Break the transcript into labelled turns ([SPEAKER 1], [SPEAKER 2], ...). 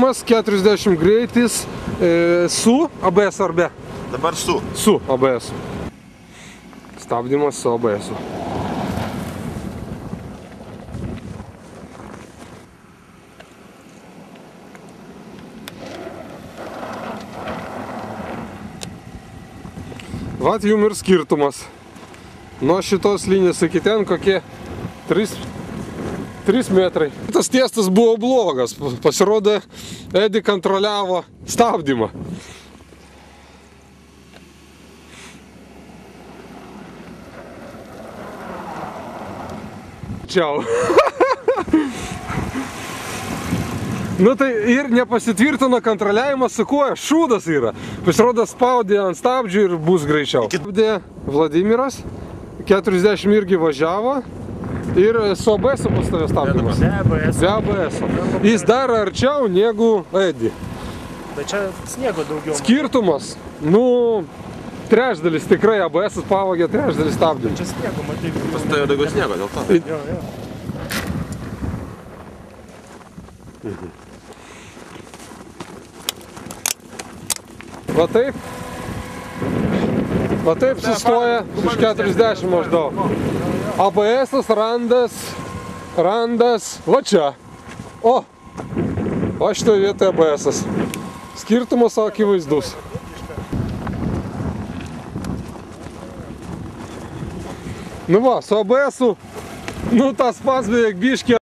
[SPEAKER 1] stabdymas, 40 greitis, su ABS ar be?
[SPEAKER 2] Dabar su.
[SPEAKER 1] Su ABS. Stabdymas su ABS. Vat jum ir skirtumas. Nuo šitos linijos iki ten kokie 3 metrai. Tas tiestas buvo blogas. Pasirodė, Edi kontroliavo stabdymą. Čiau. Nu tai ir nepasitvirtino kontroliavimas su kuo, šūdas yra. Pasirodo, spaudė ant stabdžių ir bus greičiau. Stabdė Vladimiras, 40 irgi važiavo ir su ABS pastovė stabdymas. Be ABS. Jis dar arčiau negu Edi.
[SPEAKER 3] Bet čia sniego daugiau.
[SPEAKER 1] Skirtumas, nu, trečdalis tikrai ABS pavogė, trečdalis stabdymų.
[SPEAKER 3] Čia sniego, matai.
[SPEAKER 2] Pastovėjo daugiau sniego dėl to.
[SPEAKER 3] Jo, jo.
[SPEAKER 1] Va taip sustoja iš 40 maždaug. ABS-as randas, va čia. O šitoje vietoje ABS-as. Skirtumas akivaizdus. Nu va, su ABS-u, nu tas pats beveik biškį